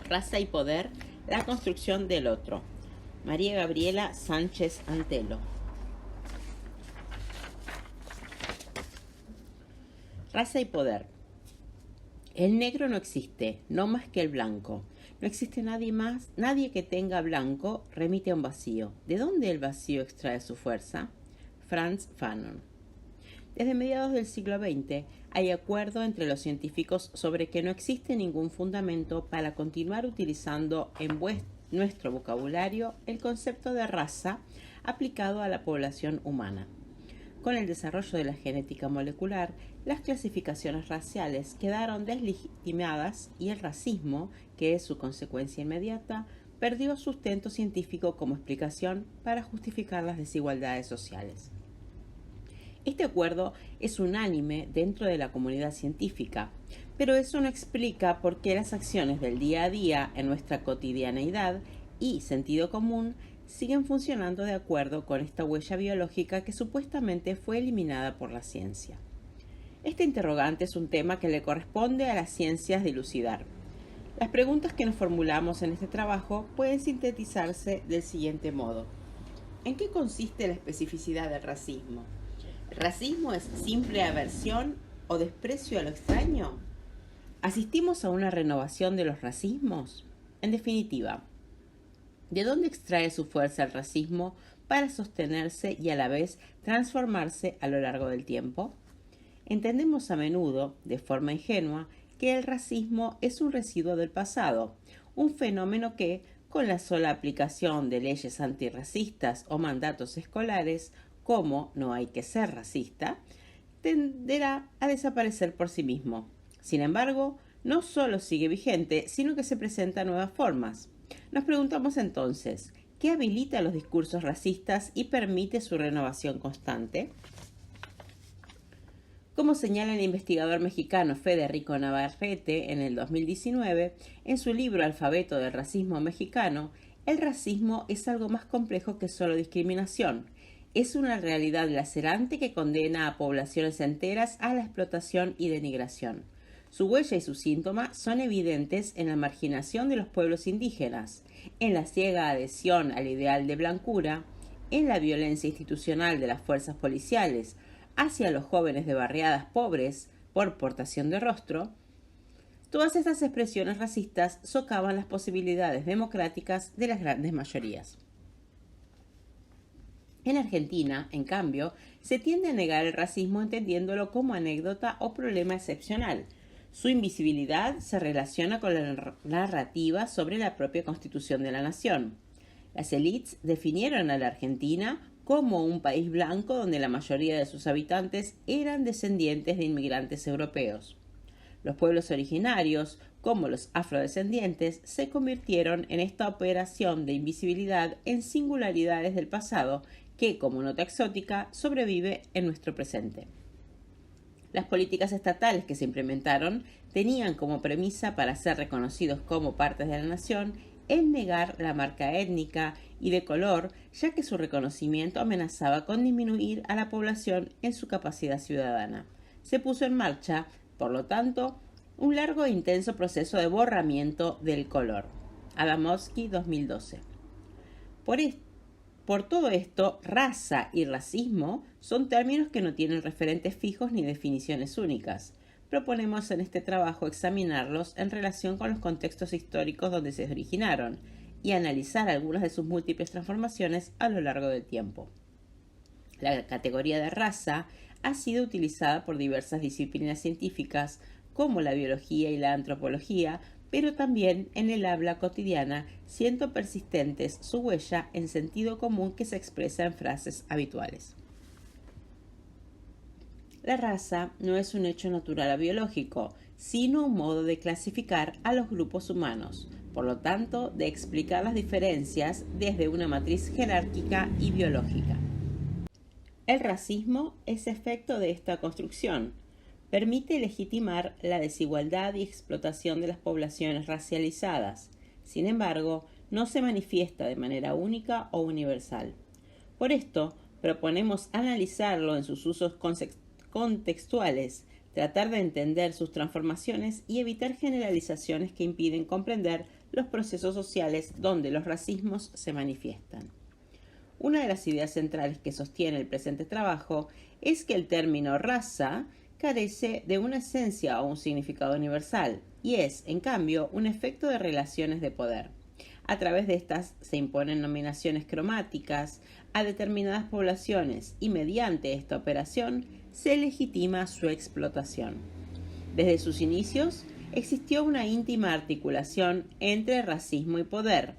Raza y poder, la construcción del otro. María Gabriela Sánchez Antelo. Raza y poder. El negro no existe, no más que el blanco. No existe nadie más, nadie que tenga blanco remite a un vacío. ¿De dónde el vacío extrae su fuerza? Frantz Fanon. Desde mediados del siglo XX hay acuerdo entre los científicos sobre que no existe ningún fundamento para continuar utilizando en nuestro vocabulario el concepto de raza aplicado a la población humana. Con el desarrollo de la genética molecular, las clasificaciones raciales quedaron deslegitimadas y el racismo, que es su consecuencia inmediata, perdió sustento científico como explicación para justificar las desigualdades sociales. Este acuerdo es unánime dentro de la comunidad científica, pero eso no explica por qué las acciones del día a día en nuestra cotidianeidad y sentido común siguen funcionando de acuerdo con esta huella biológica que supuestamente fue eliminada por la ciencia. Este interrogante es un tema que le corresponde a las ciencias dilucidar. Las preguntas que nos formulamos en este trabajo pueden sintetizarse del siguiente modo. ¿En qué consiste la especificidad del racismo? ¿El racismo es simple aversión o desprecio a lo extraño? ¿Asistimos a una renovación de los racismos? En definitiva, ¿de dónde extrae su fuerza el racismo para sostenerse y a la vez transformarse a lo largo del tiempo? Entendemos a menudo, de forma ingenua, que el racismo es un residuo del pasado, un fenómeno que, con la sola aplicación de leyes antirracistas o mandatos escolares, como no hay que ser racista, tenderá a desaparecer por sí mismo. Sin embargo, no solo sigue vigente, sino que se presenta nuevas formas. Nos preguntamos entonces, ¿qué habilita los discursos racistas y permite su renovación constante? Como señala el investigador mexicano Federico Navarrete en el 2019, en su libro Alfabeto del Racismo Mexicano, el racismo es algo más complejo que solo discriminación. Es una realidad lacerante que condena a poblaciones enteras a la explotación y denigración. Su huella y su síntoma son evidentes en la marginación de los pueblos indígenas, en la ciega adhesión al ideal de blancura, en la violencia institucional de las fuerzas policiales hacia los jóvenes de barriadas pobres por portación de rostro. Todas estas expresiones racistas socavan las posibilidades democráticas de las grandes mayorías. En Argentina, en cambio, se tiende a negar el racismo entendiéndolo como anécdota o problema excepcional. Su invisibilidad se relaciona con la narrativa sobre la propia constitución de la nación. Las élites definieron a la Argentina como un país blanco donde la mayoría de sus habitantes eran descendientes de inmigrantes europeos. Los pueblos originarios, como los afrodescendientes, se convirtieron en esta operación de invisibilidad en singularidades del pasado que, como nota exótica, sobrevive en nuestro presente. Las políticas estatales que se implementaron tenían como premisa para ser reconocidos como partes de la nación el negar la marca étnica y de color, ya que su reconocimiento amenazaba con disminuir a la población en su capacidad ciudadana. Se puso en marcha, por lo tanto, un largo e intenso proceso de borramiento del color. Adamowski, 2012. Por todo esto, raza y racismo son términos que no tienen referentes fijos ni definiciones únicas. Proponemos en este trabajo examinarlos en relación con los contextos históricos donde se originaron y analizar algunas de sus múltiples transformaciones a lo largo del tiempo. La categoría de raza ha sido utilizada por diversas disciplinas científicas como la biología y la antropología, pero también en el habla cotidiana, siendo persistentes su huella en sentido común que se expresa en frases habituales. La raza no es un hecho natural o biológico, sino un modo de clasificar a los grupos humanos, por lo tanto, de explicar las diferencias desde una matriz jerárquica y biológica. El racismo es efecto de esta construcción. Permite legitimar la desigualdad y explotación de las poblaciones racializadas. Sin embargo, no se manifiesta de manera única o universal. Por esto, proponemos analizarlo en sus usos contextuales, tratar de entender sus transformaciones y evitar generalizaciones que impiden comprender los procesos sociales donde los racismos se manifiestan. Una de las ideas centrales que sostiene el presente trabajo es que el término raza carece de una esencia o un significado universal y es, en cambio, un efecto de relaciones de poder. A través de estas se imponen nominaciones cromáticas a determinadas poblaciones y mediante esta operación se legitima su explotación. Desde sus inicios existió una íntima articulación entre racismo y poder.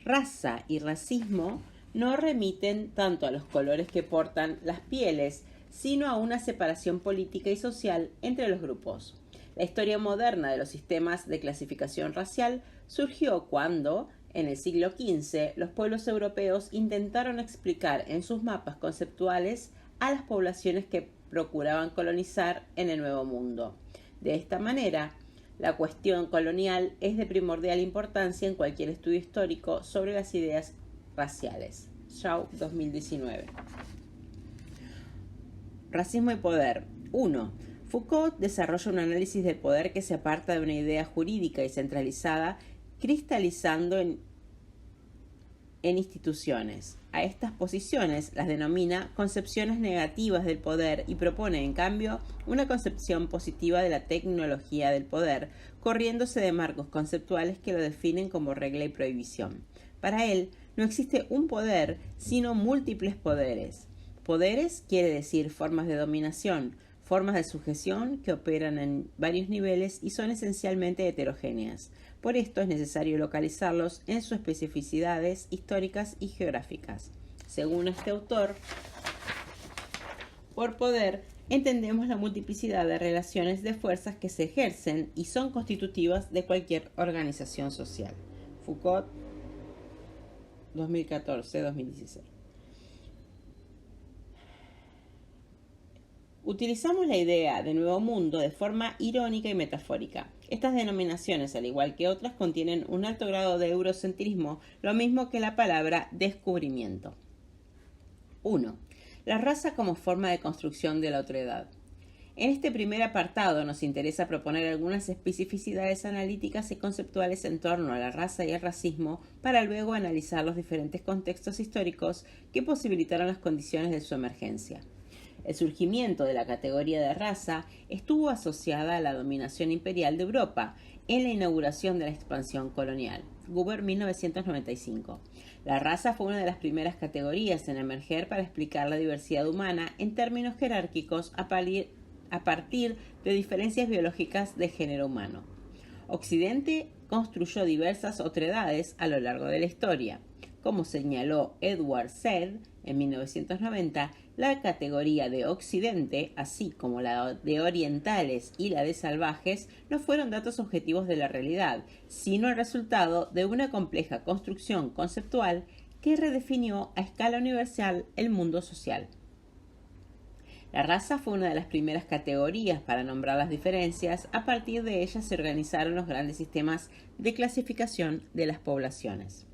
Raza y racismo no remiten tanto a los colores que portan las pieles, sino a una separación política y social entre los grupos. La historia moderna de los sistemas de clasificación racial surgió cuando, en el siglo XV, los pueblos europeos intentaron explicar en sus mapas conceptuales a las poblaciones que procuraban colonizar en el Nuevo Mundo. De esta manera, la cuestión colonial es de primordial importancia en cualquier estudio histórico sobre las ideas raciales. Shaw, 2019. Racismo y poder. 1. Foucault desarrolla un análisis del poder que se aparta de una idea jurídica y centralizada, cristalizando en instituciones. A estas posiciones las denomina concepciones negativas del poder y propone, en cambio, una concepción positiva de la tecnología del poder, corriéndose de marcos conceptuales que lo definen como regla y prohibición. Para él, no existe un poder, sino múltiples poderes. Poderes quiere decir formas de dominación, formas de sujeción que operan en varios niveles y son esencialmente heterogéneas. Por esto es necesario localizarlos en sus especificidades históricas y geográficas. Según este autor, por poder entendemos la multiplicidad de relaciones de fuerzas que se ejercen y son constitutivas de cualquier organización social. Foucault, 2014-2016. Utilizamos la idea de Nuevo Mundo de forma irónica y metafórica. Estas denominaciones, al igual que otras, contienen un alto grado de eurocentrismo, lo mismo que la palabra descubrimiento. 1. La raza como forma de construcción de la otredad. En este primer apartado nos interesa proponer algunas especificidades analíticas y conceptuales en torno a la raza y el racismo para luego analizar los diferentes contextos históricos que posibilitaron las condiciones de su emergencia. El surgimiento de la categoría de raza estuvo asociada a la dominación imperial de Europa en la inauguración de la expansión colonial. Guber, 1995. La raza fue una de las primeras categorías en emerger para explicar la diversidad humana en términos jerárquicos a partir de diferencias biológicas de género humano. Occidente construyó diversas otredades a lo largo de la historia. Como señaló Edward Said en 1990, la categoría de Occidente, así como la de orientales y la de salvajes, no fueron datos objetivos de la realidad, sino el resultado de una compleja construcción conceptual que redefinió a escala universal el mundo social. La raza fue una de las primeras categorías para nombrar las diferencias. A partir de ellas se organizaron los grandes sistemas de clasificación de las poblaciones.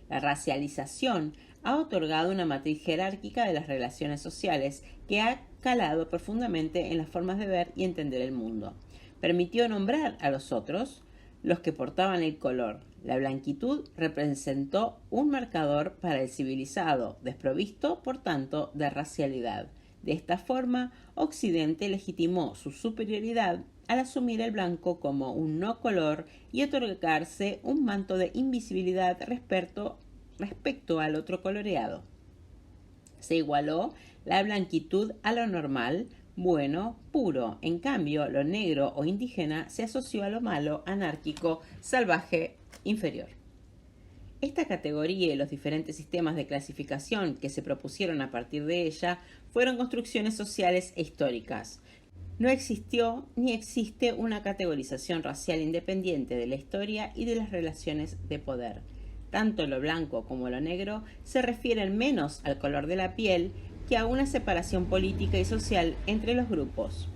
La racialización ha otorgado una matriz jerárquica de las relaciones sociales que ha calado profundamente en las formas de ver y entender el mundo. Permitió nombrar a los otros, los que portaban el color. La blanquitud representó un marcador para el civilizado, desprovisto, por tanto, de racialidad. De esta forma, Occidente legitimó su superioridad al asumir el blanco como un no color y otorgarse un manto de invisibilidad respecto al otro coloreado. Se igualó la blanquitud a lo normal, bueno, puro. En cambio, lo negro o indígena se asoció a lo malo, anárquico, salvaje, inferior. Esta categoría y los diferentes sistemas de clasificación que se propusieron a partir de ella fueron construcciones sociales e históricas. No existió ni existe una categorización racial independiente de la historia y de las relaciones de poder. Tanto lo blanco como lo negro se refieren menos al color de la piel que a una separación política y social entre los grupos.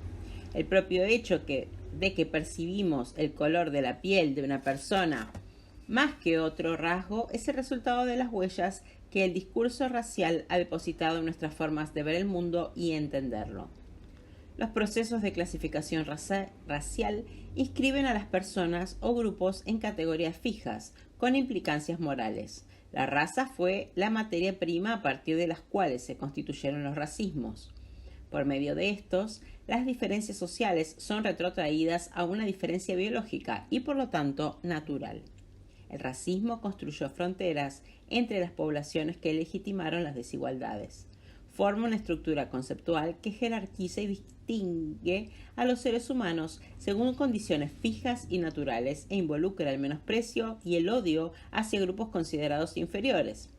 El propio hecho de que percibimos el color de la piel de una persona más que otro rasgo es el resultado de las huellas que el discurso racial ha depositado en nuestras formas de ver el mundo y entenderlo. Los procesos de clasificación racial inscriben a las personas o grupos en categorías fijas, con implicancias morales. La raza fue la materia prima a partir de las cuales se constituyeron los racismos. Por medio de estos, las diferencias sociales son retrotraídas a una diferencia biológica y por lo tanto natural. El racismo construyó fronteras entre las poblaciones que legitimaron las desigualdades. Forma una estructura conceptual que jerarquiza y distingue a los seres humanos según condiciones fijas y naturales e involucra el menosprecio y el odio hacia grupos considerados inferiores.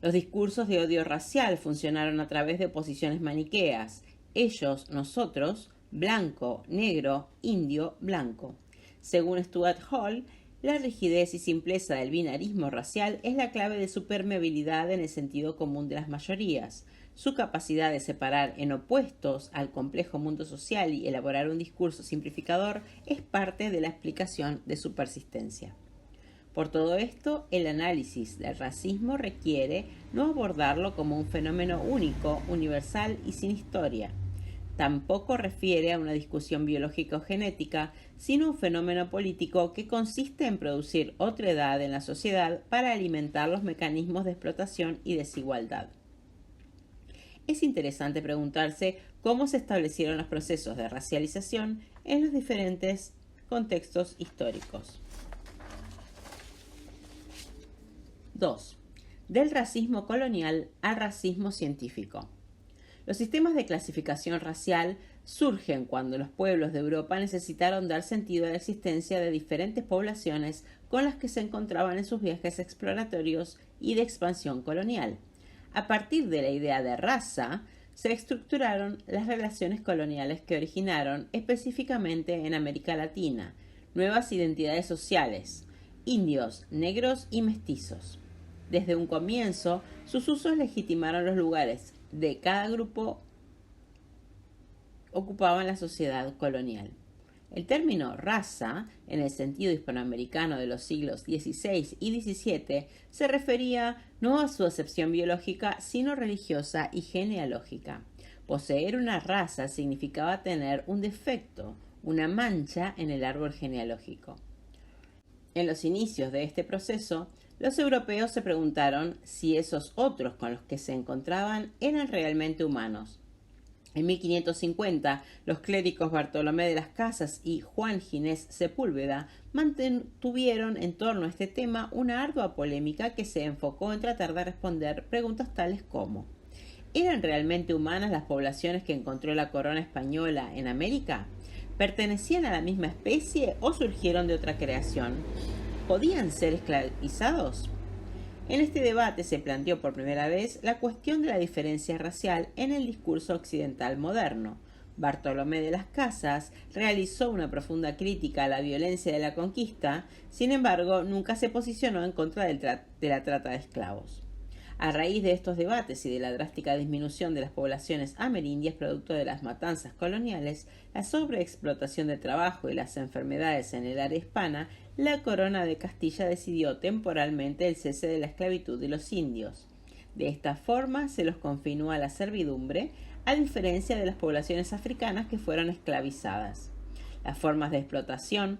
Los discursos de odio racial funcionaron a través de posiciones maniqueas: ellos, nosotros, blanco, negro, indio, blanco. Según Stuart Hall, la rigidez y simpleza del binarismo racial es la clave de su permeabilidad en el sentido común de las mayorías. Su capacidad de separar en opuestos al complejo mundo social y elaborar un discurso simplificador es parte de la explicación de su persistencia. Por todo esto, el análisis del racismo requiere no abordarlo como un fenómeno único, universal y sin historia. Tampoco refiere a una discusión biológica o genética, sino un fenómeno político que consiste en producir otra edad en la sociedad para alimentar los mecanismos de explotación y desigualdad. Es interesante preguntarse cómo se establecieron los procesos de racialización en los diferentes contextos históricos. 2. Del racismo colonial al racismo científico. Los sistemas de clasificación racial surgen cuando los pueblos de Europa necesitaron dar sentido a la existencia de diferentes poblaciones con las que se encontraban en sus viajes exploratorios y de expansión colonial. A partir de la idea de raza, se estructuraron las relaciones coloniales que originaron específicamente en América Latina nuevas identidades sociales: indios, negros y mestizos. Desde un comienzo, sus usos legitimaron los lugares de cada grupo ocupaba en la sociedad colonial. El término raza, en el sentido hispanoamericano de los siglos XVI y XVII, se refería no a su acepción biológica, sino religiosa y genealógica. Poseer una raza significaba tener un defecto, una mancha en el árbol genealógico. En los inicios de este proceso, los europeos se preguntaron si esos otros con los que se encontraban eran realmente humanos. En 1550, los clérigos Bartolomé de las Casas y Juan Ginés Sepúlveda mantuvieron en torno a este tema una ardua polémica que se enfocó en tratar de responder preguntas tales como: ¿eran realmente humanas las poblaciones que encontró la corona española en América? ¿Pertenecían a la misma especie o surgieron de otra creación? ¿Podían ser esclavizados? En este debate se planteó por primera vez la cuestión de la diferencia racial en el discurso occidental moderno. Bartolomé de las Casas realizó una profunda crítica a la violencia de la conquista, sin embargo, nunca se posicionó en contra de la trata de esclavos. A raíz de estos debates y de la drástica disminución de las poblaciones amerindias producto de las matanzas coloniales, la sobreexplotación de trabajo y las enfermedades en el área hispana, la corona de Castilla decidió temporalmente el cese de la esclavitud de los indios. De esta forma se los confinó a la servidumbre, a diferencia de las poblaciones africanas que fueron esclavizadas. Las formas de explotación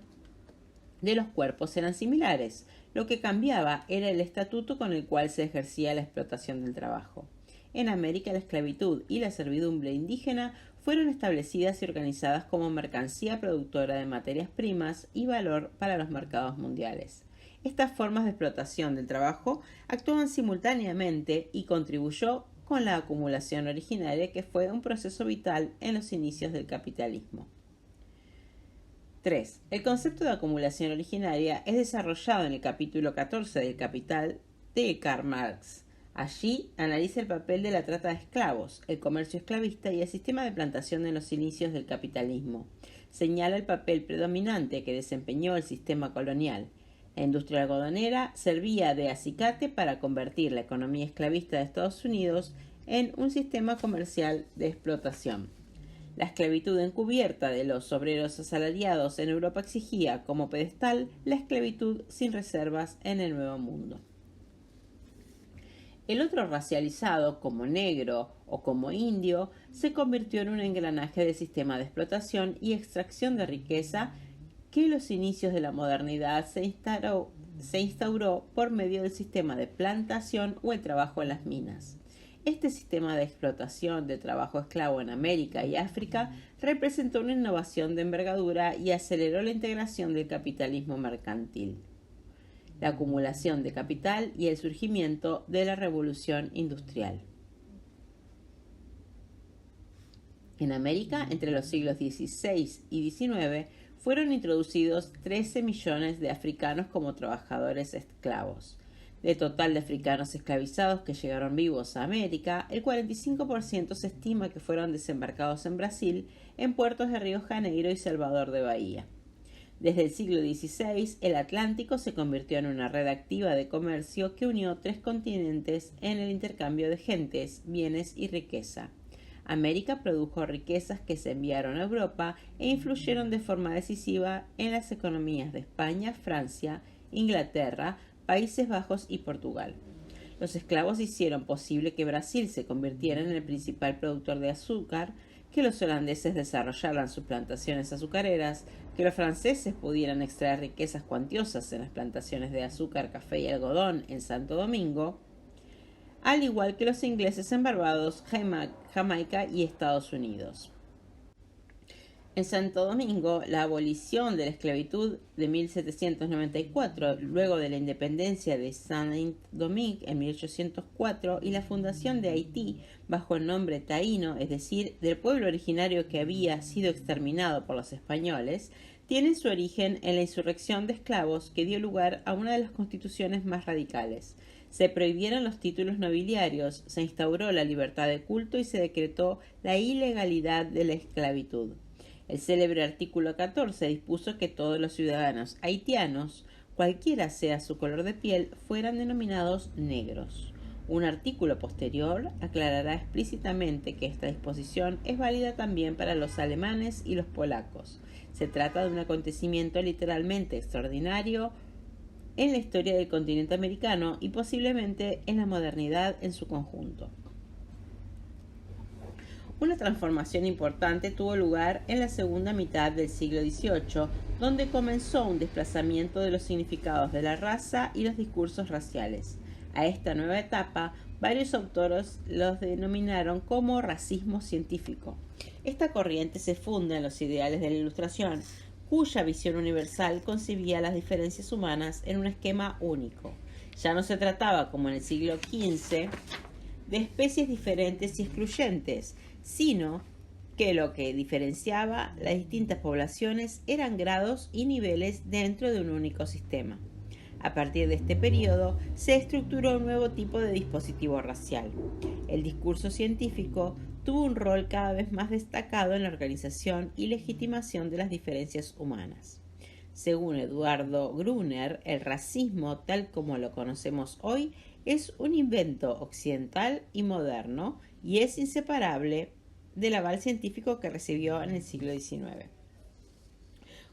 de los cuerpos eran similares. Lo que cambiaba era el estatuto con el cual se ejercía la explotación del trabajo. En América, la esclavitud y la servidumbre indígena fueron establecidas y organizadas como mercancía productora de materias primas y valor para los mercados mundiales. Estas formas de explotación del trabajo actuaban simultáneamente y contribuyó con la acumulación originaria, que fue un proceso vital en los inicios del capitalismo. 3. El concepto de acumulación originaria es desarrollado en el capítulo 14 del Capital de Karl Marx. Allí analiza el papel de la trata de esclavos, el comercio esclavista y el sistema de plantación en los inicios del capitalismo. Señala el papel predominante que desempeñó el sistema colonial. La industria algodonera servía de acicate para convertir la economía esclavista de Estados Unidos en un sistema comercial de explotación. La esclavitud encubierta de los obreros asalariados en Europa exigía como pedestal la esclavitud sin reservas en el Nuevo Mundo. El otro racializado, como negro o como indio, se convirtió en un engranaje del sistema de explotación y extracción de riqueza que en los inicios de la modernidad se instauró por medio del sistema de plantación o el trabajo en las minas. Este sistema de explotación de trabajo esclavo en América y África representó una innovación de envergadura y aceleró la integración del capitalismo mercantil, la acumulación de capital y el surgimiento de la revolución industrial. En América, entre los siglos XVI y XIX, fueron introducidos 13 millones de africanos como trabajadores esclavos. Del total de africanos esclavizados que llegaron vivos a América, el 45% se estima que fueron desembarcados en Brasil, en puertos de Río Janeiro y Salvador de Bahía. Desde el siglo XVI, el Atlántico se convirtió en una red activa de comercio que unió 3 continentes en el intercambio de gentes, bienes y riqueza. América produjo riquezas que se enviaron a Europa e influyeron de forma decisiva en las economías de España, Francia, Inglaterra, Países Bajos y Portugal. Los esclavos hicieron posible que Brasil se convirtiera en el principal productor de azúcar, que los holandeses desarrollaran sus plantaciones azucareras, que los franceses pudieran extraer riquezas cuantiosas en las plantaciones de azúcar, café y algodón en Santo Domingo, al igual que los ingleses en Barbados, Jamaica y Estados Unidos. En Santo Domingo, la abolición de la esclavitud de 1794, luego de la independencia de Saint-Domingue en 1804 y la fundación de Haití bajo el nombre taíno, es decir, del pueblo originario que había sido exterminado por los españoles, tienen su origen en la insurrección de esclavos que dio lugar a una de las constituciones más radicales. Se prohibieron los títulos nobiliarios, se instauró la libertad de culto y se decretó la ilegalidad de la esclavitud. El célebre artículo 14 dispuso que todos los ciudadanos haitianos, cualquiera sea su color de piel, fueran denominados negros. Un artículo posterior aclarará explícitamente que esta disposición es válida también para los alemanes y los polacos. Se trata de un acontecimiento literalmente extraordinario en la historia del continente americano y posiblemente en la modernidad en su conjunto. Una transformación importante tuvo lugar en la segunda mitad del siglo XVIII, donde comenzó un desplazamiento de los significados de la raza y los discursos raciales. A esta nueva etapa, varios autores los denominaron como racismo científico. Esta corriente se funda en los ideales de la Ilustración, cuya visión universal concebía las diferencias humanas en un esquema único. Ya no se trataba, como en el siglo XV, de especies diferentes y excluyentes, sino que lo que diferenciaba las distintas poblaciones eran grados y niveles dentro de un único sistema. A partir de este periodo se estructuró un nuevo tipo de dispositivo racial. El discurso científico tuvo un rol cada vez más destacado en la organización y legitimación de las diferencias humanas. Según Eduardo Gruner, el racismo, tal como lo conocemos hoy, es un invento occidental y moderno y es inseparable del aval científico que recibió en el siglo XIX.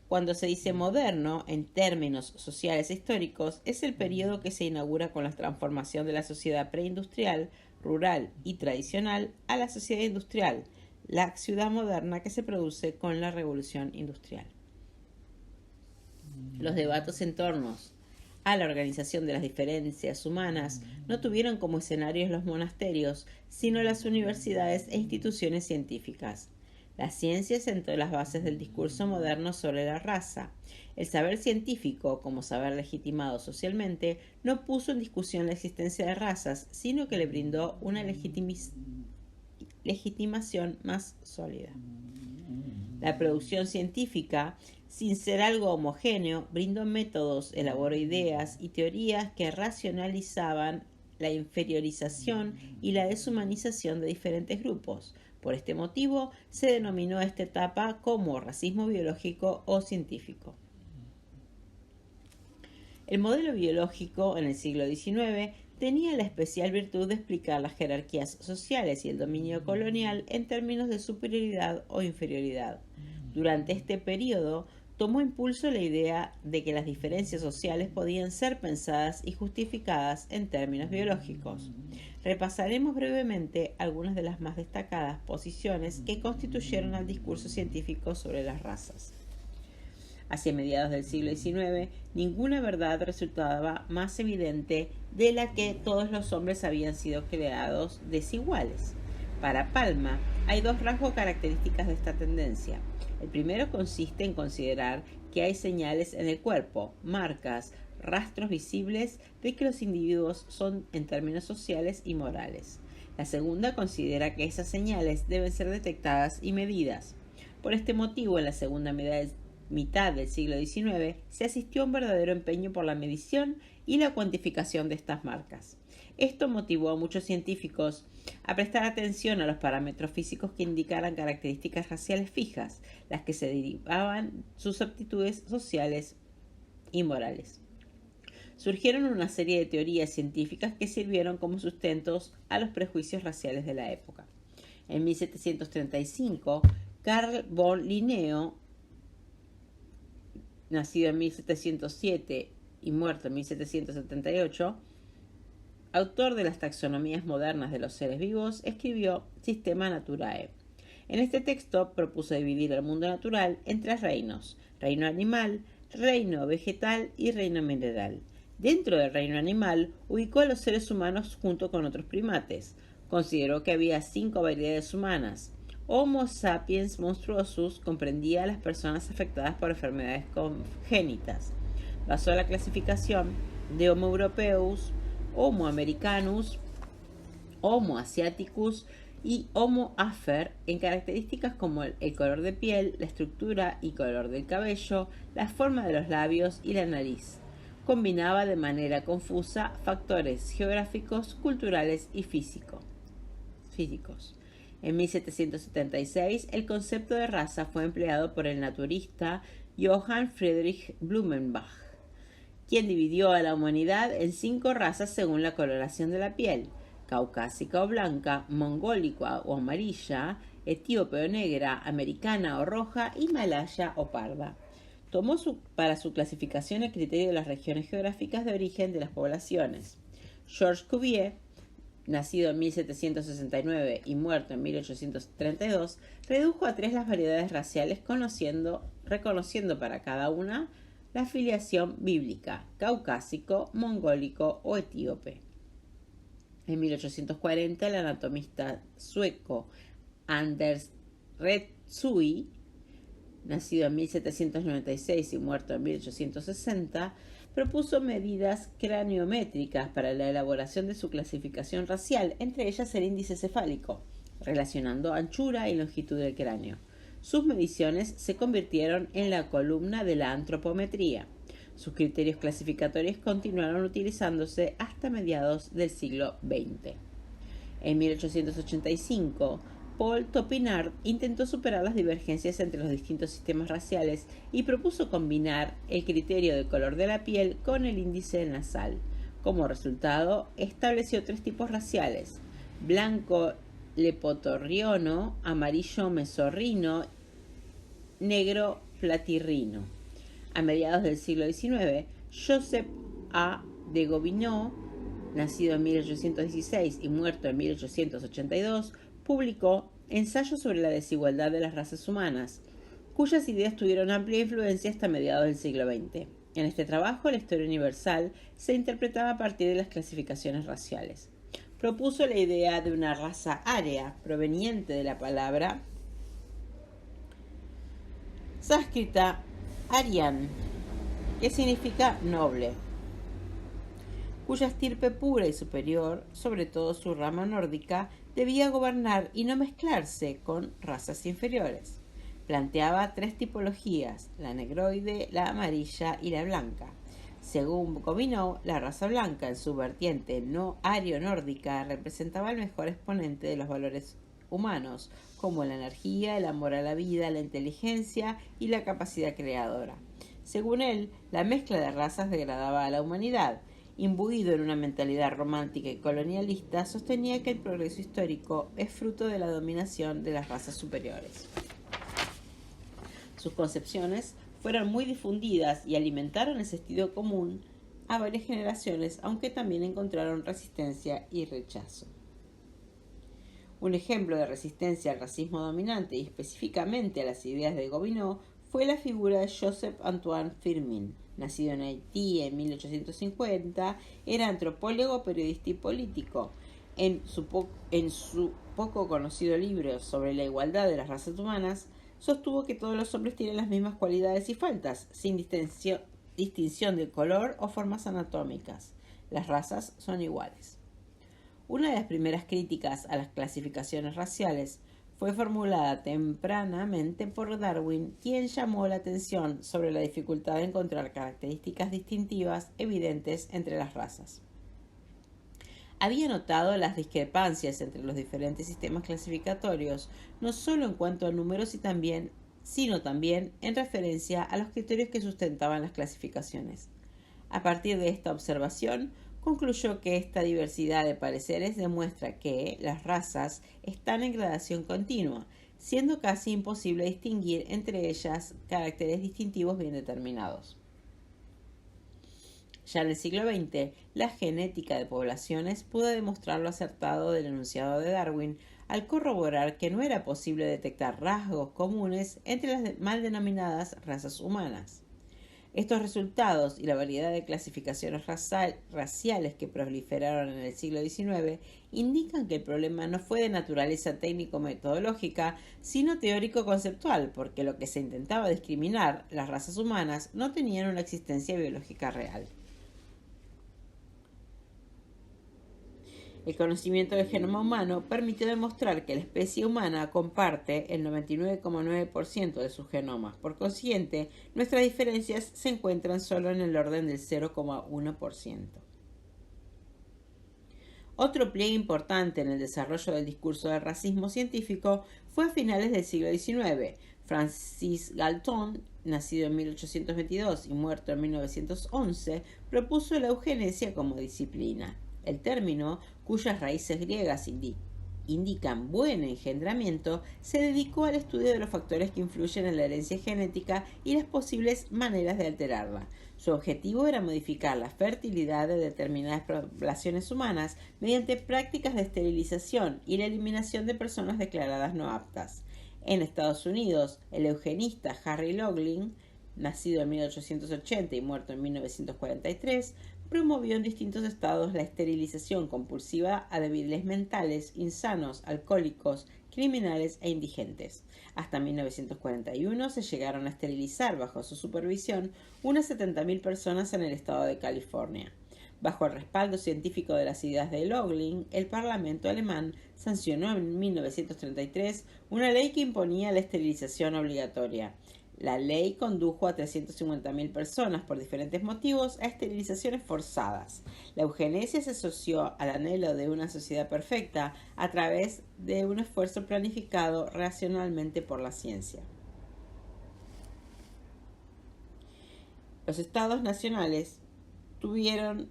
Cuando se dice moderno, en términos sociales e históricos, es el periodo que se inaugura con la transformación de la sociedad preindustrial, rural y tradicional a la sociedad industrial, la ciudad moderna que se produce con la revolución industrial. Los debates en torno a la organización de las diferencias humanas no tuvieron como escenarios los monasterios, sino las universidades e instituciones científicas. La ciencia sentó las bases del discurso moderno sobre la raza. El saber científico, como saber legitimado socialmente, no puso en discusión la existencia de razas, sino que le brindó una legitimación más sólida. La producción científica, sin ser algo homogéneo, brindó métodos, elaboró ideas y teorías que racionalizaban la inferiorización y la deshumanización de diferentes grupos. Por este motivo, se denominó esta etapa como racismo biológico o científico. El modelo biológico en el siglo XIX tenía la especial virtud de explicar las jerarquías sociales y el dominio colonial en términos de superioridad o inferioridad. Durante este periodo, tomó impulso la idea de que las diferencias sociales podían ser pensadas y justificadas en términos biológicos. Repasaremos brevemente algunas de las más destacadas posiciones que constituyeron al discurso científico sobre las razas. Hacia mediados del siglo XIX, ninguna verdad resultaba más evidente de la que todos los hombres habían sido creados desiguales. Para Palma, hay dos rasgos características de esta tendencia. El primero consiste en considerar que hay señales en el cuerpo, marcas, rastros visibles de que los individuos son en términos sociales y morales. La segunda considera que esas señales deben ser detectadas y medidas. Por este motivo, en la segunda mitad del siglo XIX, se asistió a un verdadero empeño por la medición y la cuantificación de estas marcas. Esto motivó a muchos científicos a prestar atención a los parámetros físicos que indicaran características raciales fijas, las que se derivaban sus aptitudes sociales y morales. Surgieron una serie de teorías científicas que sirvieron como sustentos a los prejuicios raciales de la época. En 1735, Carl von Linneo, nacido en 1707 y muerto en 1778, autor de las taxonomías modernas de los seres vivos, escribió Systema Naturae. En este texto propuso dividir el mundo natural en tres reinos: reino animal, reino vegetal y reino mineral. Dentro del reino animal ubicó a los seres humanos junto con otros primates. Consideró que había 5 variedades humanas. Homo sapiens monstruosus comprendía a las personas afectadas por enfermedades congénitas. Basó la clasificación de Homo europeus, Homo americanus, Homo asiaticus y Homo afer en características como el color de piel, la estructura y color del cabello, la forma de los labios y la nariz. Combinaba de manera confusa factores geográficos, culturales y físicos. En 1776, el concepto de raza fue empleado por el naturista Johann Friedrich Blumenbach, quien dividió a la humanidad en 5 razas según la coloración de la piel: caucásica o blanca, mongólica o amarilla, etíope o negra, americana o roja y malaya o parda. Tomó para su clasificación el criterio de las regiones geográficas de origen de las poblaciones. Georges Cuvier, nacido en 1769 y muerto en 1832, redujo a 3 las variedades raciales, reconociendo para cada una la filiación bíblica: caucásico, mongólico o etíope. En 1840, el anatomista sueco Anders Retsuy, nacido en 1796 y muerto en 1860, propuso medidas craniométricas para la elaboración de su clasificación racial, entre ellas el índice cefálico, relacionando anchura y longitud del cráneo. Sus mediciones se convirtieron en la columna de la antropometría. Sus criterios clasificatorios continuaron utilizándose hasta mediados del siglo XX. En 1885, Paul Topinard intentó superar las divergencias entre los distintos sistemas raciales y propuso combinar el criterio de color de la piel con el índice nasal. Como resultado, estableció 3 tipos raciales: blanco lepotorrino, amarillo mesorrino, negro platirrino. A mediados del siglo XIX, Joseph A. de Gobineau, nacido en 1816 y muerto en 1882, publicó Ensayos sobre la desigualdad de las razas humanas, cuyas ideas tuvieron amplia influencia hasta mediados del siglo XX. En este trabajo, la historia universal se interpretaba a partir de las clasificaciones raciales. Propuso la idea de una raza área, proveniente de la palabra sánscrita Aryan, que significa noble, cuya estirpe pura y superior, sobre todo su rama nórdica, debía gobernar y no mezclarse con razas inferiores. Planteaba 3 tipologías: la negroide, la amarilla y la blanca. Según Gobineau, la raza blanca, en su vertiente no ario-nórdica, representaba el mejor exponente de los valores humanos, como la energía, el amor a la vida, la inteligencia y la capacidad creadora. Según él, la mezcla de razas degradaba a la humanidad. Imbuido en una mentalidad romántica y colonialista, sostenía que el progreso histórico es fruto de la dominación de las razas superiores. Sus concepciones fueron muy difundidas y alimentaron el sentido común a varias generaciones, aunque también encontraron resistencia y rechazo. Un ejemplo de resistencia al racismo dominante y específicamente a las ideas de Gobineau fue la figura de Joseph Antoine Firmin. Nacido en Haití en 1850, era antropólogo, periodista y político. En su poco conocido libro sobre la igualdad de las razas humanas, sostuvo que todos los hombres tienen las mismas cualidades y faltas, sin distinción de color o formas anatómicas. Las razas son iguales. Una de las primeras críticas a las clasificaciones raciales fue formulada tempranamente por Darwin, quien llamó la atención sobre la dificultad de encontrar características distintivas evidentes entre las razas. Había notado las discrepancias entre los diferentes sistemas clasificatorios, no solo en cuanto a números sino también en referencia a los criterios que sustentaban las clasificaciones. A partir de esta observación, concluyó que esta diversidad de pareceres demuestra que las razas están en gradación continua, siendo casi imposible distinguir entre ellas caracteres distintivos bien determinados. Ya en el siglo XX, la genética de poblaciones pudo demostrar lo acertado del enunciado de Darwin al corroborar que no era posible detectar rasgos comunes entre las mal denominadas razas humanas. Estos resultados y la variedad de clasificaciones raciales que proliferaron en el siglo XIX indican que el problema no fue de naturaleza técnico-metodológica, sino teórico-conceptual, porque lo que se intentaba discriminar, las razas humanas, no tenían una existencia biológica real. El conocimiento del genoma humano permitió demostrar que la especie humana comparte el 99,9% de sus genomas. Por consiguiente, nuestras diferencias se encuentran solo en el orden del 0,1%. Otro pliegue importante en el desarrollo del discurso del racismo científico fue a finales del siglo XIX. Francis Galton, nacido en 1822 y muerto en 1911, propuso la eugenesia como disciplina. El término, cuyas raíces griegas indican buen engendramiento, se dedicó al estudio de los factores que influyen en la herencia genética y las posibles maneras de alterarla. Su objetivo era modificar la fertilidad de determinadas poblaciones humanas mediante prácticas de esterilización y la eliminación de personas declaradas no aptas. En Estados Unidos, el eugenista Harry Loughlin, nacido en 1880 y muerto en 1943, promovió en distintos estados la esterilización compulsiva a débiles mentales, insanos, alcohólicos, criminales e indigentes. Hasta 1941 se llegaron a esterilizar bajo su supervisión unas 70.000 personas en el estado de California. Bajo el respaldo científico de las ideas de Loughlin, el Parlamento alemán sancionó en 1933 una ley que imponía la esterilización obligatoria. La ley condujo a 350.000 personas por diferentes motivos a esterilizaciones forzadas. La eugenesia se asoció al anhelo de una sociedad perfecta a través de un esfuerzo planificado racionalmente por la ciencia. Los estados nacionales tuvieron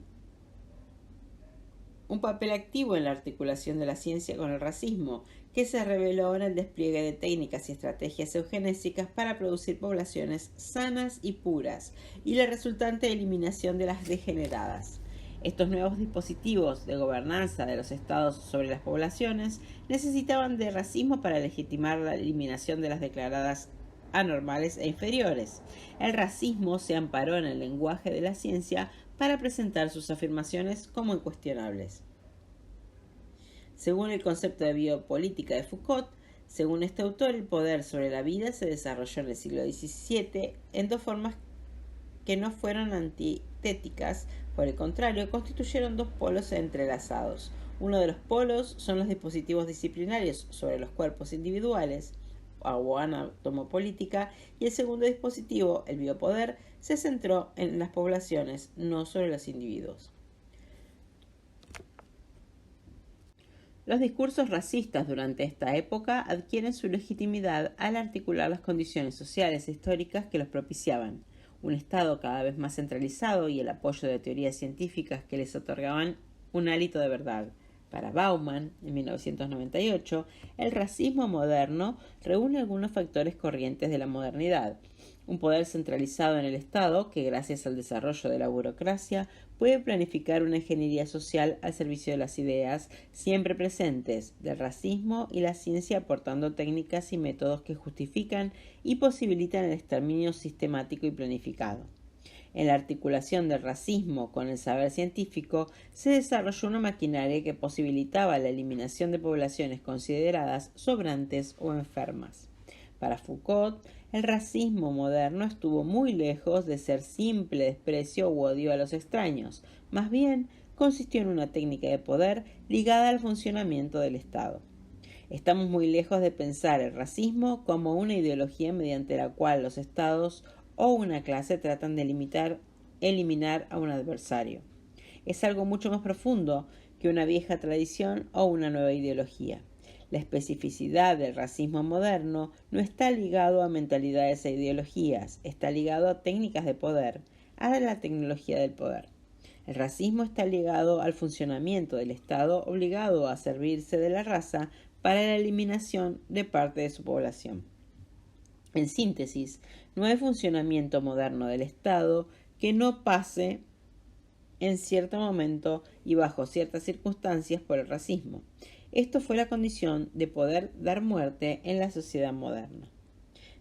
un papel activo en la articulación de la ciencia con el racismo, que se reveló en el despliegue de técnicas y estrategias eugenésicas para producir poblaciones sanas y puras, y la resultante eliminación de las degeneradas. Estos nuevos dispositivos de gobernanza de los estados sobre las poblaciones necesitaban de racismo para legitimar la eliminación de las declaradas anormales e inferiores. El racismo se amparó en el lenguaje de la ciencia para presentar sus afirmaciones como incuestionables. Según el concepto de biopolítica de Foucault, según este autor, el poder sobre la vida se desarrolló en el siglo XVII en dos formas que no fueron antitéticas, por el contrario, constituyeron dos polos entrelazados. Uno de los polos son los dispositivos disciplinarios sobre los cuerpos individuales, o anatomopolítica, y el segundo dispositivo, el biopoder, se centró en las poblaciones, no sobre los individuos. Los discursos racistas durante esta época adquieren su legitimidad al articular las condiciones sociales e históricas que los propiciaban, un Estado cada vez más centralizado y el apoyo de teorías científicas que les otorgaban un hálito de verdad. Para Bauman, en 1998, el racismo moderno reúne algunos factores corrientes de la modernidad. Un poder centralizado en el Estado que, gracias al desarrollo de la burocracia, puede planificar una ingeniería social al servicio de las ideas siempre presentes del racismo y la ciencia, aportando técnicas y métodos que justifican y posibilitan el exterminio sistemático y planificado. En la articulación del racismo con el saber científico, se desarrolló una maquinaria que posibilitaba la eliminación de poblaciones consideradas sobrantes o enfermas. Para Foucault, el racismo moderno estuvo muy lejos de ser simple desprecio u odio a los extraños, más bien consistió en una técnica de poder ligada al funcionamiento del Estado. Estamos muy lejos de pensar el racismo como una ideología mediante la cual los estados o una clase tratan de eliminar a un adversario. Es algo mucho más profundo que una vieja tradición o una nueva ideología. La especificidad del racismo moderno no está ligado a mentalidades e ideologías, está ligado a técnicas de poder, a la tecnología del poder. El racismo está ligado al funcionamiento del Estado obligado a servirse de la raza para la eliminación de parte de su población. En síntesis, no hay funcionamiento moderno del Estado que no pase en cierto momento y bajo ciertas circunstancias por el racismo. Esto fue la condición de poder dar muerte en la sociedad moderna.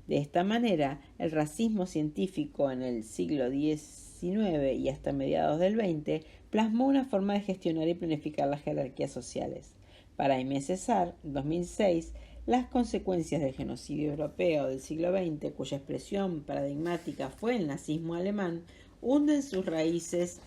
De esta manera, el racismo científico en el siglo XIX y hasta mediados del XX plasmó una forma de gestionar y planificar las jerarquías sociales. Para Aimé Césaire, en 2006, las consecuencias del genocidio europeo del siglo XX, cuya expresión paradigmática fue el nazismo alemán, hunden sus raíces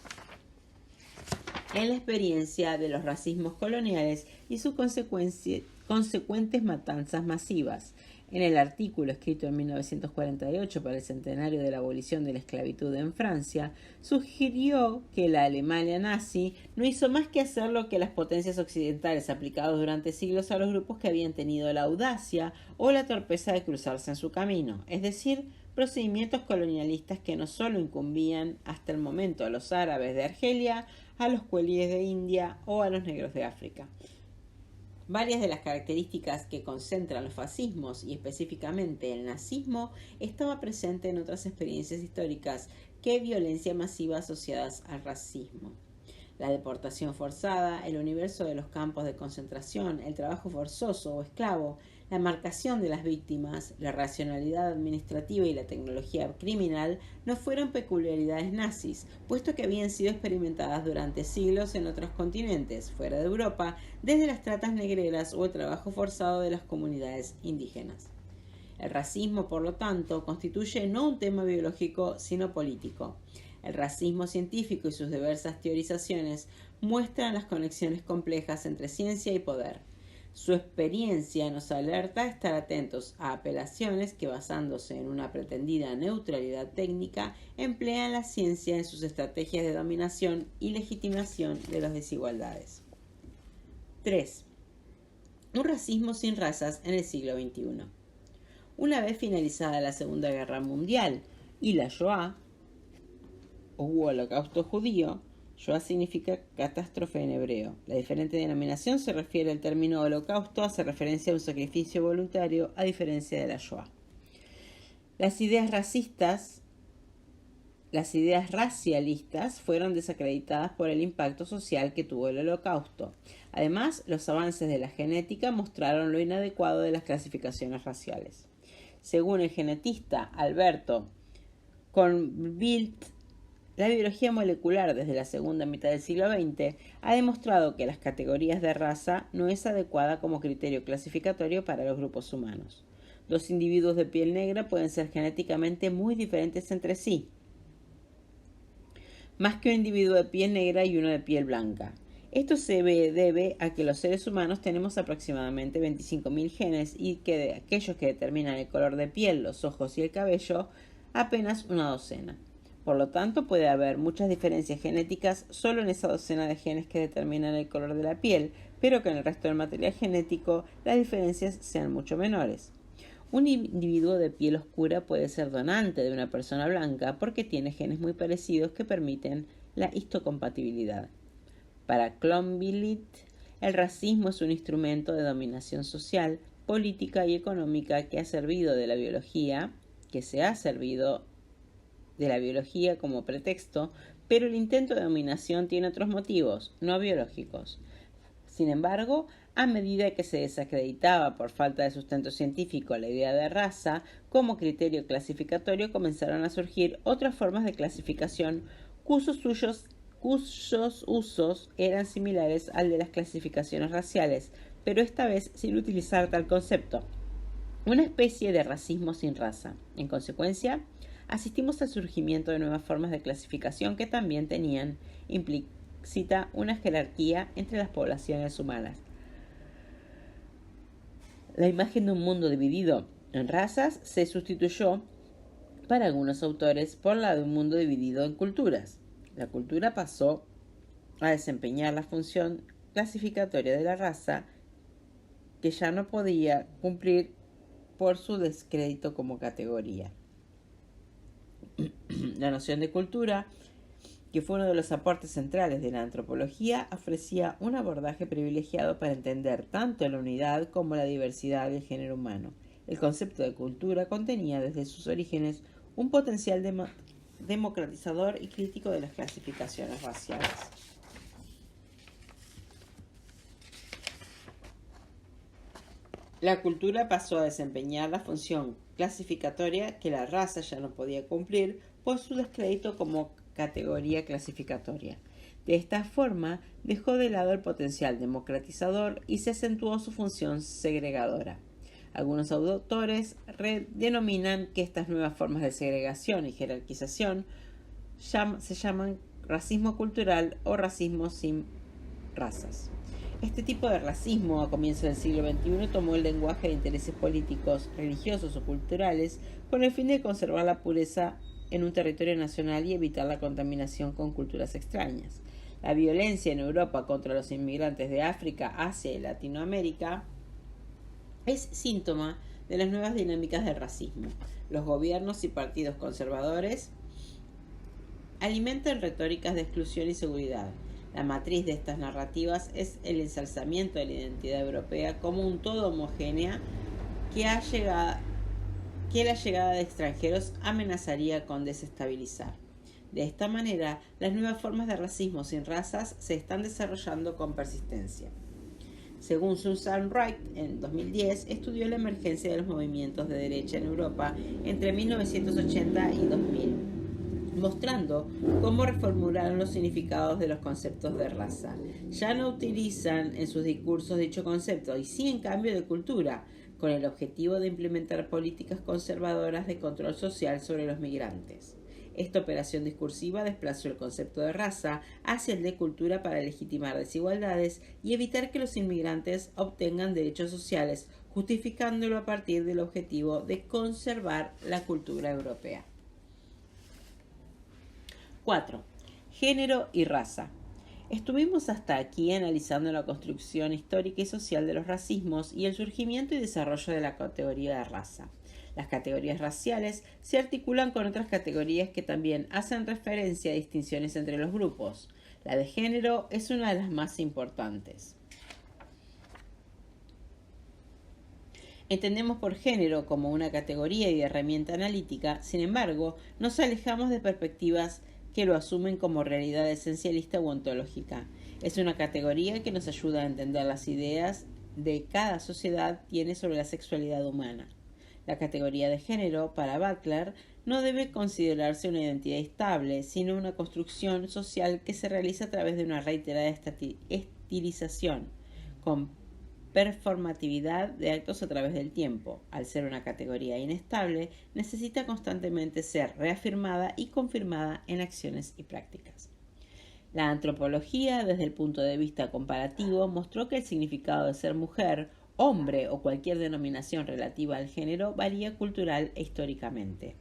en la experiencia de los racismos coloniales y sus consecuentes matanzas masivas. En el artículo escrito en 1948 para el centenario de la abolición de la esclavitud en Francia, sugirió que la Alemania nazi no hizo más que hacer lo que las potencias occidentales aplicados durante siglos a los grupos que habían tenido la audacia o la torpeza de cruzarse en su camino, es decir, procedimientos colonialistas que no solo incumbían hasta el momento a los árabes de Argelia, a los cuelíes de India o a los negros de África. Varias de las características que concentran los fascismos y específicamente el nazismo estaba presente en otras experiencias históricas que violencia masiva asociadas al racismo. La deportación forzada, el universo de los campos de concentración, el trabajo forzoso o esclavo, la marcación de las víctimas, la racionalidad administrativa y la tecnología criminal no fueron peculiaridades nazis, puesto que habían sido experimentadas durante siglos en otros continentes, fuera de Europa, desde las tratas negreras o el trabajo forzado de las comunidades indígenas. El racismo, por lo tanto, constituye no un tema biológico, sino político. El racismo científico y sus diversas teorizaciones muestran las conexiones complejas entre ciencia y poder. Su experiencia nos alerta a estar atentos a apelaciones que, basándose en una pretendida neutralidad técnica, emplean la ciencia en sus estrategias de dominación y legitimación de las desigualdades. 3. Un racismo sin razas en el siglo XXI. Una vez finalizada la Segunda Guerra Mundial y la Shoah, o Holocausto judío, Shoah significa catástrofe en hebreo. La diferente denominación se refiere al término holocausto, hace referencia a un sacrificio voluntario, a diferencia de la Shoah. Las ideas racialistas fueron desacreditadas por el impacto social que tuvo el Holocausto. Además, los avances de la genética mostraron lo inadecuado de las clasificaciones raciales. Según el genetista Alberto Kornblith, la biología molecular desde la segunda mitad del siglo XX ha demostrado que las categorías de raza no es adecuada como criterio clasificatorio para los grupos humanos. Dos individuos de piel negra pueden ser genéticamente muy diferentes entre sí, más que un individuo de piel negra y uno de piel blanca. Esto se debe a que los seres humanos tenemos aproximadamente 25.000 genes y que de aquellos que determinan el color de piel, los ojos y el cabello, apenas una docena. Por lo tanto, puede haber muchas diferencias genéticas solo en esa docena de genes que determinan el color de la piel, pero que en el resto del material genético las diferencias sean mucho menores. Un individuo de piel oscura puede ser donante de una persona blanca porque tiene genes muy parecidos que permiten la histocompatibilidad. Para Kornblith, el racismo es un instrumento de dominación social, política y económica que ha servido de la biología, que se ha servido de la biología como pretexto, pero el intento de dominación tiene otros motivos, no biológicos. Sin embargo, a medida que se desacreditaba por falta de sustento científico la idea de raza como criterio clasificatorio, comenzaron a surgir otras formas de clasificación cuyos usos eran similares al de las clasificaciones raciales, pero esta vez sin utilizar tal concepto. Una especie de racismo sin raza. En consecuencia, asistimos al surgimiento de nuevas formas de clasificación que también tenían implícita una jerarquía entre las poblaciones humanas. La imagen de un mundo dividido en razas se sustituyó para algunos autores por la de un mundo dividido en culturas. La cultura pasó a desempeñar la función clasificatoria de la raza que ya no podía cumplir por su descrédito como categoría. La noción de cultura, que fue uno de los aportes centrales de la antropología, ofrecía un abordaje privilegiado para entender tanto la unidad como la diversidad del género humano. El concepto de cultura contenía desde sus orígenes un potencial democratizador y crítico de las clasificaciones raciales. La cultura pasó a desempeñar la función clasificatoria que la raza ya no podía cumplir por su descrédito como categoría clasificatoria. De esta forma, dejó de lado el potencial democratizador y se acentuó su función segregadora. Algunos autores denominan que estas nuevas formas de segregación y jerarquización se llaman racismo cultural o racismo sin razas. Este tipo de racismo a comienzos del siglo XXI tomó el lenguaje de intereses políticos, religiosos o culturales con el fin de conservar la pureza en un territorio nacional y evitar la contaminación con culturas extrañas. La violencia en Europa contra los inmigrantes de África, Asia y Latinoamérica es síntoma de las nuevas dinámicas del racismo. Los gobiernos y partidos conservadores alimentan retóricas de exclusión y seguridad. La matriz de estas narrativas es el ensalzamiento de la identidad europea como un todo homogénea que la llegada de extranjeros amenazaría con desestabilizar. De esta manera, las nuevas formas de racismo sin razas se están desarrollando con persistencia. Según Susan Wright, en 2010, estudió la emergencia de los movimientos de derecha en Europa entre 1980 y 2000, mostrando cómo reformularon los significados de los conceptos de raza. Ya no utilizan en sus discursos dicho concepto, y sí en cambio de cultura, con el objetivo de implementar políticas conservadoras de control social sobre los migrantes. Esta operación discursiva desplazó el concepto de raza hacia el de cultura para legitimar desigualdades y evitar que los inmigrantes obtengan derechos sociales, justificándolo a partir del objetivo de conservar la cultura europea. 4. Género y raza. Estuvimos hasta aquí analizando la construcción histórica y social de los racismos y el surgimiento y desarrollo de la categoría de raza. Las categorías raciales se articulan con otras categorías que también hacen referencia a distinciones entre los grupos. La de género es una de las más importantes. Entendemos por género como una categoría y herramienta analítica, sin embargo, nos alejamos de perspectivas que lo asumen como realidad esencialista o ontológica. Es una categoría que nos ayuda a entender las ideas de cada sociedad tiene sobre la sexualidad humana. La categoría de género, para Butler, no debe considerarse una identidad estable, sino una construcción social que se realiza a través de una reiterada estilización, con performatividad de actos a través del tiempo. Al ser una categoría inestable, necesita constantemente ser reafirmada y confirmada en acciones y prácticas. La antropología, desde el punto de vista comparativo, mostró que el significado de ser mujer, hombre o cualquier denominación relativa al género varía cultural e históricamente.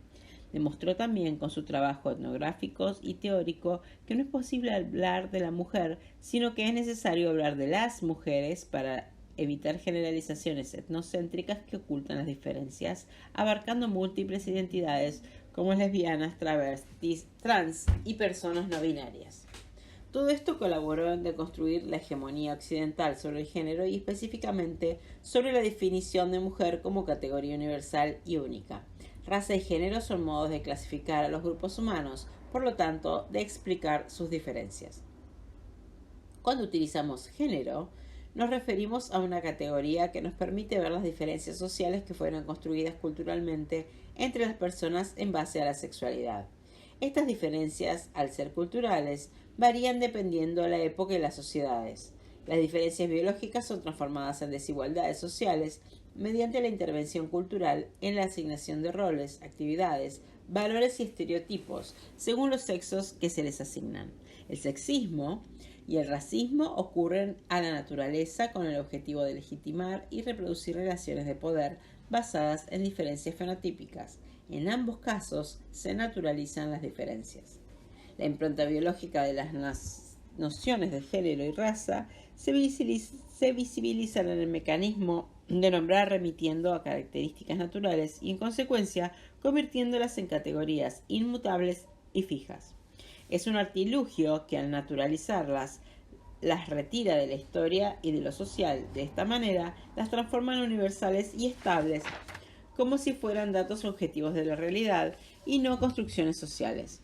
Demostró también con su trabajo etnográfico y teórico que no es posible hablar de la mujer, sino que es necesario hablar de las mujeres para evitar generalizaciones etnocéntricas que ocultan las diferencias, abarcando múltiples identidades como lesbianas, travestis, trans y personas no binarias. Todo esto colaboró en deconstruir la hegemonía occidental sobre el género y específicamente sobre la definición de mujer como categoría universal y única. Raza y género son modos de clasificar a los grupos humanos, por lo tanto, de explicar sus diferencias. Cuando utilizamos género, nos referimos a una categoría que nos permite ver las diferencias sociales que fueron construidas culturalmente entre las personas en base a la sexualidad. Estas diferencias, al ser culturales, varían dependiendo de la época y las sociedades. Las diferencias biológicas son transformadas en desigualdades sociales mediante la intervención cultural en la asignación de roles, actividades, valores y estereotipos según los sexos que se les asignan. El sexismo y el racismo ocurren a la naturaleza con el objetivo de legitimar y reproducir relaciones de poder basadas en diferencias fenotípicas. En ambos casos se naturalizan las diferencias. La impronta biológica de las nociones de género y raza se visibilizan en el mecanismo de nombrar remitiendo a características naturales y en consecuencia convirtiéndolas en categorías inmutables y fijas. Es un artilugio que al naturalizarlas las retira de la historia y de lo social. De esta manera las transforma en universales y estables como si fueran datos objetivos de la realidad y no construcciones sociales.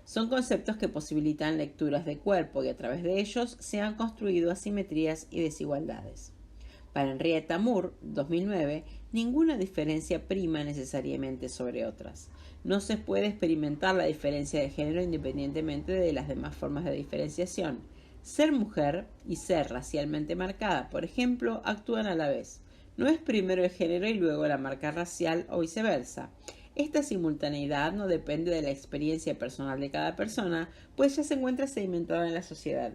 Son conceptos que posibilitan lecturas de cuerpo y a través de ellos se han construido asimetrías y desigualdades. Para Henrietta Moore, 2009, ninguna diferencia prima necesariamente sobre otras. No se puede experimentar la diferencia de género independientemente de las demás formas de diferenciación. Ser mujer y ser racialmente marcada, por ejemplo, actúan a la vez. No es primero el género y luego la marca racial o viceversa. Esta simultaneidad no depende de la experiencia personal de cada persona, pues ya se encuentra sedimentada en la sociedad.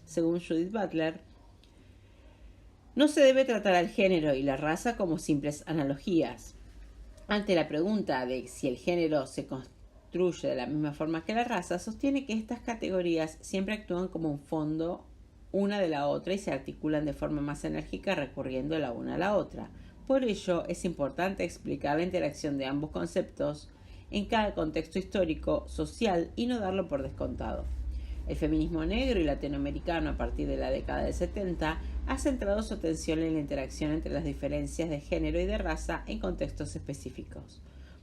Según Judith Butler, no se debe tratar al género y la raza como simples analogías. Ante la pregunta de si el género se construye de la misma forma que la raza, sostiene que estas categorías siempre actúan como un fondo una de la otra y se articulan de forma más enérgica recurriendo la una a la otra. Por ello, es importante explicar la interacción de ambos conceptos en cada contexto histórico, social y no darlo por descontado. El feminismo negro y latinoamericano a partir de la década del 70 ha centrado su atención en la interacción entre las diferencias de género y de raza en contextos específicos.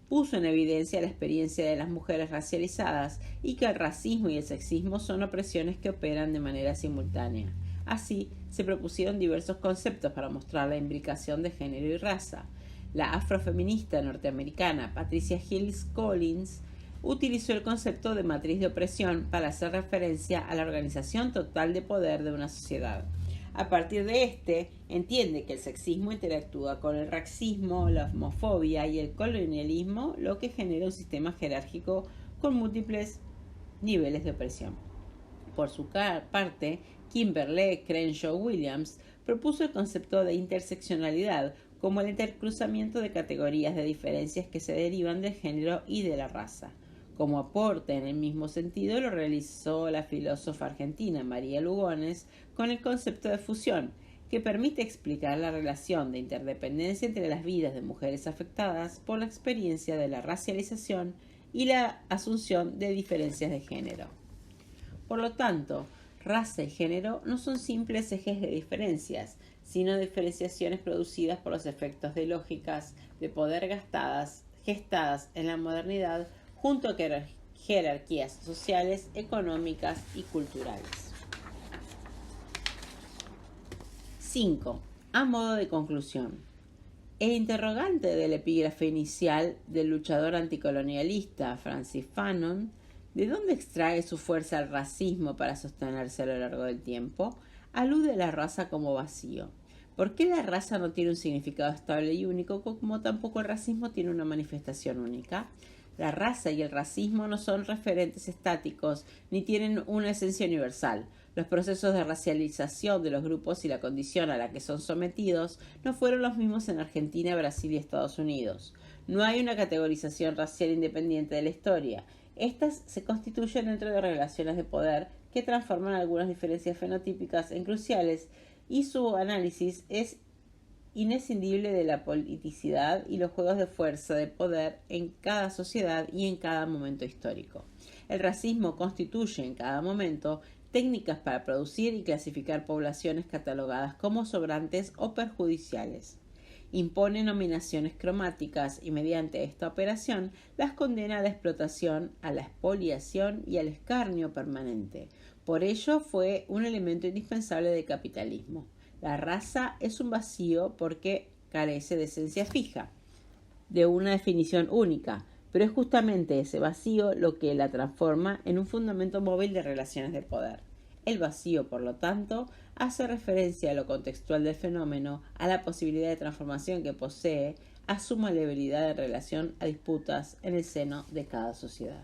Puso en evidencia la experiencia de las mujeres racializadas y que el racismo y el sexismo son opresiones que operan de manera simultánea. Así, se propusieron diversos conceptos para mostrar la imbricación de género y raza. La afrofeminista norteamericana Patricia Hill Collins utilizó el concepto de matriz de opresión para hacer referencia a la organización total de poder de una sociedad. A partir de este, entiende que el sexismo interactúa con el racismo, la homofobia y el colonialismo, lo que genera un sistema jerárquico con múltiples niveles de opresión. Por su parte, Kimberly Crenshaw Williams propuso el concepto de interseccionalidad como el intercruzamiento de categorías de diferencias que se derivan del género y de la raza. Como aporte en el mismo sentido lo realizó la filósofa argentina María Lugones con el concepto de fusión, que permite explicar la relación de interdependencia entre las vidas de mujeres afectadas por la experiencia de la racialización y la asunción de diferencias de género. Por lo tanto, raza y género no son simples ejes de diferencias, sino diferenciaciones producidas por los efectos de lógicas de poder gestadas en la modernidad junto a jerarquías sociales, económicas y culturales. 5. A modo de conclusión. El interrogante del epígrafe inicial del luchador anticolonialista Francis Fanon, ¿de dónde extrae su fuerza el racismo para sostenerse a lo largo del tiempo?, alude a la raza como vacío. ¿Por qué la raza no tiene un significado estable y único, como tampoco el racismo tiene una manifestación única? La raza y el racismo no son referentes estáticos ni tienen una esencia universal. Los procesos de racialización de los grupos y la condición a la que son sometidos no fueron los mismos en Argentina, Brasil y Estados Unidos. No hay una categorización racial independiente de la historia. Estas se constituyen dentro de relaciones de poder que transforman algunas diferencias fenotípicas en cruciales y su análisis es inescindible de la politicidad y los juegos de fuerza de poder en cada sociedad y en cada momento histórico. El racismo constituye en cada momento técnicas para producir y clasificar poblaciones catalogadas como sobrantes o perjudiciales. impone nominaciones cromáticas y mediante esta operación las condena a la explotación, a la expoliación y al escarnio permanente. Por ello fue un elemento indispensable del capitalismo. La raza es un vacío porque carece de esencia fija, de una definición única, pero es justamente ese vacío lo que la transforma en un fundamento móvil de relaciones de poder. El vacío, por lo tanto, hace referencia a lo contextual del fenómeno, a la posibilidad de transformación que posee, a su maleabilidad en relación a disputas en el seno de cada sociedad.